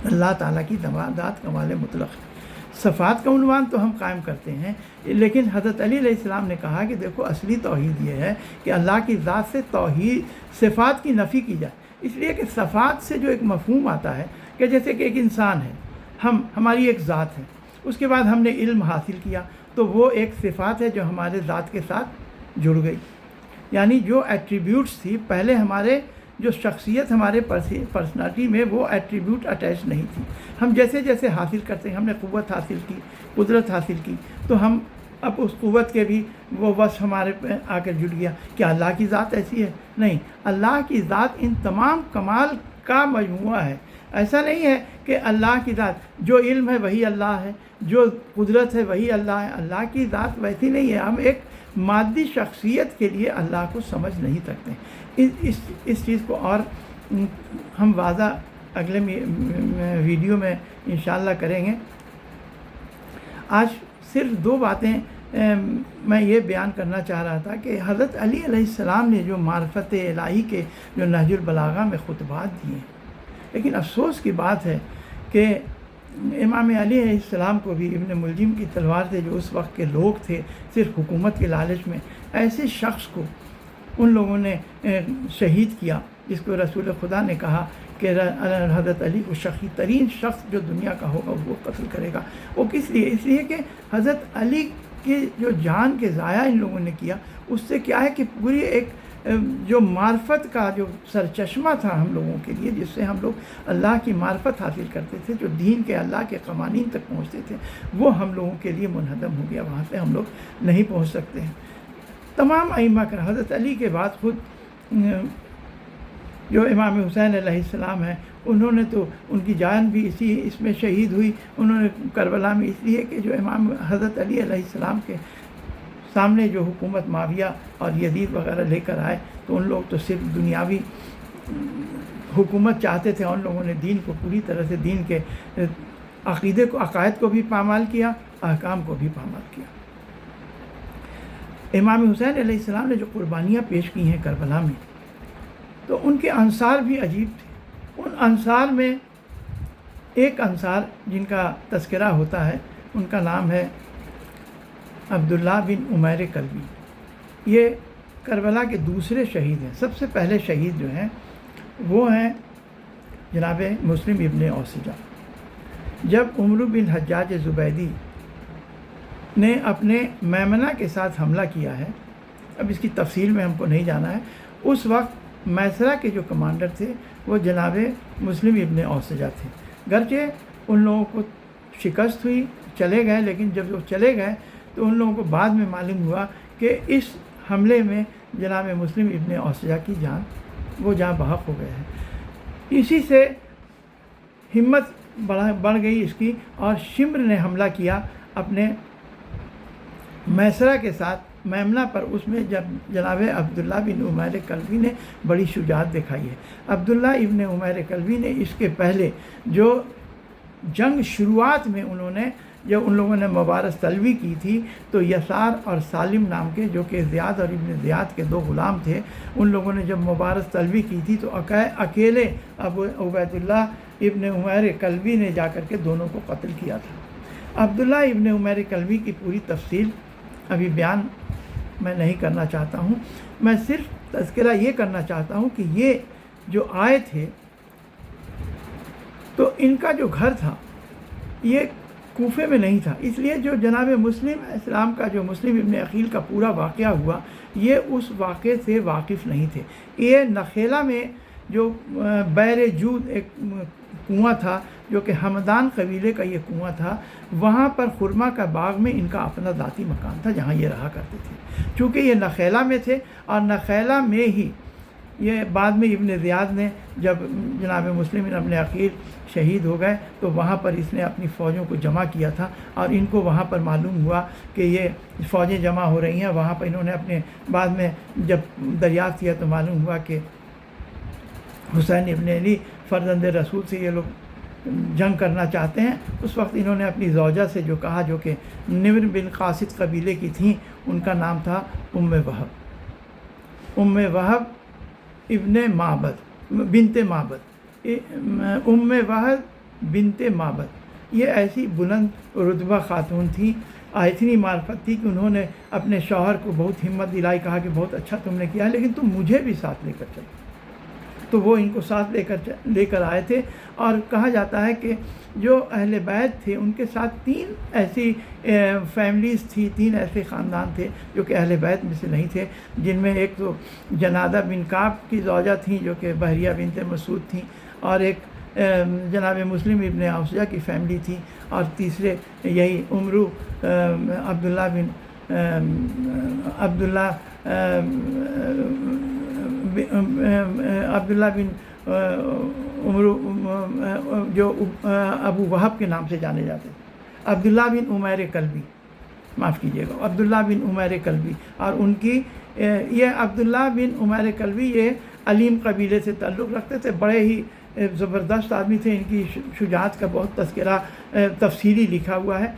اللہ تعالیٰ کی ذات کمال مطلق ہے۔ صفات کا عنوان تو ہم قائم کرتے ہیں، لیکن حضرت علی علیہ السلام نے کہا کہ دیکھو اصلی توحید یہ ہے کہ اللہ کی ذات سے توحید صفات کی نفی کی جائے، اس لیے کہ صفات سے جو ایک مفہوم آتا ہے کہ جیسے کہ ایک انسان ہے، ہماری ایک ذات ہے، اس کے بعد ہم نے علم حاصل کیا تو وہ ایک صفات ہے جو ہمارے ذات کے ساتھ جڑ گئی، یعنی جو ایٹریبیوٹس تھی پہلے ہمارے جو شخصیت ہمارے پرسنالٹی میں وہ ایٹریبیوٹ اٹیچ نہیں تھی، ہم جیسے جیسے حاصل کرتے ہیں، ہم نے قوت حاصل کی، قدرت حاصل کی، تو ہم اب اس قوت کے بھی وہ وصف ہمارے پہ آ کر جڑ گیا۔ کیا اللہ کی ذات ایسی ہے؟ نہیں، اللہ کی ذات ان تمام کمال کا مجموعہ ہے۔ ایسا نہیں ہے کہ اللہ کی ذات جو علم ہے وہی اللہ ہے، جو قدرت ہے وہی اللہ ہے. اللہ کی ذات ویسی نہیں ہے. ہم ایک مادی شخصیت کے لیے اللہ کو سمجھ نہیں سکتے. اس چیز کو اور ہم واضح اگلے ویڈیو میں انشاءاللہ کریں گے. آج صرف 2 باتیں میں یہ بیان کرنا چاہ رہا تھا کہ حضرت علی علیہ السلام نے جو معرفت الہی کے جو نہج البلاغہ میں خطبات دیے ہیں، لیکن افسوس کی بات ہے کہ امام علی علیہ السلام کو بھی ابن ملجم کی تلوار سے جو اس وقت کے لوگ تھے صرف حکومت کے لالچ میں، ایسے شخص کو ان لوگوں نے شہید کیا جس کو رسول خدا نے کہا کہ حضرت علی کو شقی ترین شخص جو دنیا کا ہوگا وہ قتل کرے گا. وہ کس لیے؟ اس لیے کہ حضرت علی کی جو جان کے ضائع ان لوگوں نے کیا، اس سے کیا ہے کہ پوری ایک جو معرفت کا جو سرچشمہ تھا ہم لوگوں کے لیے، جس سے ہم لوگ اللہ کی معرفت حاصل کرتے تھے، جو دین کے اللہ کے قوانین تک پہنچتے تھے، وہ ہم لوگوں کے لیے منہدم ہو گیا. وہاں سے ہم لوگ نہیں پہنچ سکتے ہیں. تمام ائمہ کرام حضرت علی کے بعد خود جو امام حسین علیہ السلام ہیں، انہوں نے تو ان کی جان بھی اس میں شہید ہوئی. انہوں نے کربلا میں اس لیے کہ جو امام حضرت علی علیہ السلام کے سامنے جو حکومت معاویہ اور یزید وغیرہ لے کر آئے تو ان لوگ تو صرف دنیاوی حکومت چاہتے تھے. ان لوگوں نے دین کو پوری طرح سے دین کے عقیدے کو عقائد کو بھی پامال کیا، احکام کو بھی پامال کیا. امام حسین علیہ السلام نے جو قربانیاں پیش کی ہیں کربلا میں، تو ان کے انصار بھی عجیب تھے. ان انصار میں ایک انصار جن کا تذکرہ ہوتا ہے، ان کا نام ہے عبداللہ بن عمیر کلبی. یہ کربلا کے دوسرے شہید ہیں. سب سے پہلے شہید جو ہیں وہ ہیں جناب مسلم ابن اوسجہ. جب عمرو بن حجاج زبیدی نے اپنے میمنہ کے ساتھ حملہ کیا ہے، اب اس کی تفصیل میں ہم کو نہیں جانا ہے، اس وقت میسرہ کے جو کمانڈر تھے وہ جناب مسلم ابن اوسجہ تھے. گرچہ ان لوگوں کو شکست ہوئی، چلے گئے، لیکن جب وہ چلے گئے تو ان لوگوں کو بعد میں معلوم ہوا کہ اس حملے میں جناب مسلم ابن اوسجہ کی جان بحق ہو گئے ہیں. اسی سے ہمت بڑھ گئی اس کی، اور شمر نے حملہ کیا اپنے میسرہ کے ساتھ میمنہ پر. اس میں جب جناب عبداللہ بن عمیر کلبی نے بڑی شجاعت دکھائی ہے. عبداللہ ابن عمیر کلبی نے اس کے پہلے جو جنگ شروعات میں انہوں نے جب ان لوگوں نے مبارز طلبی کی تھی تو یسار اور سالم نام کے جو کہ زیاد اور ابن زیاد کے 2 غلام تھے، ان لوگوں نے جب مبارز طلبی کی تھی تو اکیلے ابو عبید اللہ ابن عمیر کلبی نے جا کر کے دونوں کو قتل کیا تھا. عبداللہ ابن عمیر کلبی کی پوری تفصیل ابھی بیان میں نہیں کرنا چاہتا ہوں. میں صرف تذکرہ یہ کرنا چاہتا ہوں کہ یہ جو آئے تھے تو ان کا جو گھر تھا یہ کوفے میں نہیں تھا. اس لیے جو جناب مسلم اسلام کا جو مسلم ابن عقیل کا پورا واقعہ ہوا، یہ اس واقعے سے واقف نہیں تھے. یہ نخیلہ میں جو بیر جود ایک کنواں تھا جو کہ ہمدان قبیلے کا یہ کنواں تھا، وہاں پر خرما کا باغ میں ان کا اپنا ذاتی مکان تھا جہاں یہ رہا کرتے تھے. چونکہ یہ نخیلہ میں تھے اور نخیلہ میں ہی یہ بعد میں ابن زیاد نے جب جناب مسلم ابن عقیل شہید ہو گئے تو وہاں پر اس نے اپنی فوجوں کو جمع کیا تھا، اور ان کو وہاں پر معلوم ہوا کہ یہ فوجیں جمع ہو رہی ہیں. وہاں پر انہوں نے اپنے بعد میں جب دریافت کیا تو معلوم ہوا کہ حسین ابن علی فرزند رسول سے یہ لوگ جنگ کرنا چاہتے ہیں. اس وقت انہوں نے اپنی زوجہ سے جو کہا، جو کہ نمر بن قاصد قبیلے کی تھیں، ان کا نام تھا ام وہب ابن معبد بنت معبد. ام وہب بنت معبد یہ ایسی بلند رتبہ خاتون تھی، اتنی معرفت تھی کہ انہوں نے اپنے شوہر کو بہت ہمت دلائی، کہا کہ بہت اچھا تم نے کیا، لیکن تم مجھے بھی ساتھ لے کر چلو. تو وہ ان کو ساتھ لے کر آئے تھے. اور کہا جاتا ہے کہ جو اہل بیت تھے ان کے ساتھ 3 ایسی فیملیز تھی، 3 ایسے خاندان تھے جو کہ اہل بیت میں سے نہیں تھے، جن میں ایک تو جنادہ بن کعب کی زوجہ تھیں جو کہ بحریہ بنت مسعود تھیں، اور ایک جناب مسلم ابن اوسجہ کی فیملی تھی، اور تیسرے یہی عمرو عبداللہ بن جو ابو وہب کے نام سے جانے جاتے تھے، عبداللہ بن عمیر کلبی، معاف کیجیے گا، عبداللہ بن عمیر کلبی، اور ان کی یہ عبداللہ بن عمیر کلبی یہ علیم قبیلے سے تعلق رکھتے تھے، بڑے ہی زبردست آدمی تھے، ان کی شجاعت کا بہت تذکرہ تفصیلی لکھا ہوا ہے،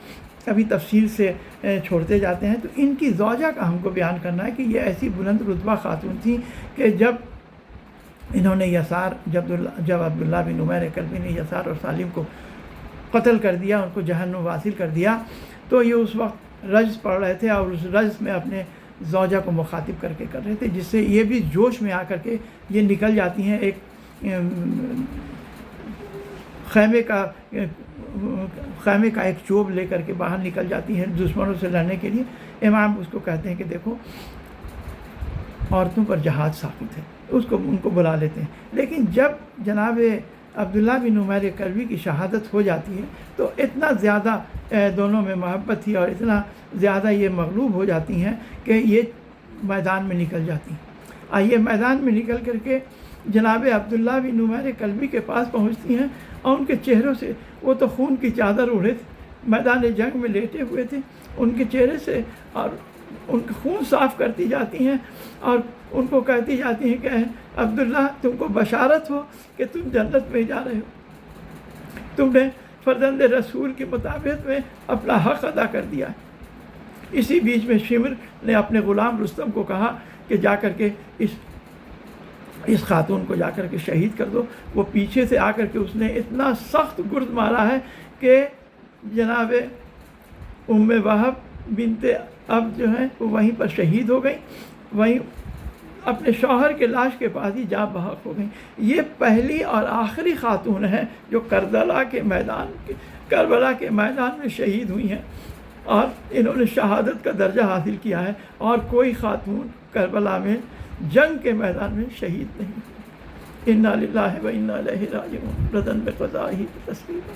ابھی تفصیل سے چھوڑتے جاتے ہیں۔ تو ان کی زوجہ کا ہم کو بیان کرنا ہے کہ یہ ایسی بلند رتبہ خاتون تھیں کہ جب انہوں نے جب عبداللہ بن عمیر کلبی نے یسار اور سالم کو قتل کر دیا، ان کو جہنم واصل کر دیا، تو یہ اس وقت رجز پڑھ رہے تھے، اور اس رجز میں اپنے زوجہ کو مخاطب کر رہے تھے، جس سے یہ بھی جوش میں آ کر کے یہ نکل جاتی ہیں، ایک خیمے کا ایک چوب لے کر کے باہر نکل جاتی ہیں دشمنوں سے لڑنے کے لیے۔ امام اس کو کہتے ہیں کہ دیکھو عورتوں پر جہاد ثابت ہے، ان کو بلا لیتے ہیں، لیکن جب جناب عبداللہ بن عمیر کلبی کی شہادت ہو جاتی ہے تو اتنا زیادہ دونوں میں محبت تھی، اور اتنا زیادہ یہ مغلوب ہو جاتی ہیں کہ یہ میدان میں نکل جاتی ہیں، اور یہ میدان میں نکل کر کے جناب عبداللہ بن عمیر کلبی کے پاس پہنچتی ہیں، اور ان کے چہروں سے، وہ تو خون کی چادر اوڑھے تھے، میدان جنگ میں لیٹے ہوئے تھے، ان کے چہرے سے اور ان کا خون صاف کرتی جاتی ہیں، اور ان کو کہتی جاتی ہیں کہ عبداللہ تم کو بشارت ہو کہ تم جنت میں جا رہے ہو، تم نے فرزند رسول کے مطابق میں اپنا حق ادا کر دیا ہے۔ اسی بیچ میں شمر نے اپنے غلام رستم کو کہا کہ جا کر کے اس خاتون کو جا کر کے شہید کر دو۔ وہ پیچھے سے آ کر کے اس نے اتنا سخت گرد مارا ہے کہ جناب ام وہب بنت اب جو ہیں وہ وہیں پر شہید ہو گئی، وہیں اپنے شوہر کے لاش کے پاس ہی جاں بحق ہو گئیں۔ یہ پہلی اور آخری خاتون ہیں جو کربلا کے میدان میں شہید ہوئی ہیں، اور انہوں نے شہادت کا درجہ حاصل کیا ہے، اور کوئی خاتون کربلا میں جنگ کے میدان میں شہید نہیں ہوئی۔ انا للہ و انا الیہ راجعون، رضا بقضائہ تسلیما۔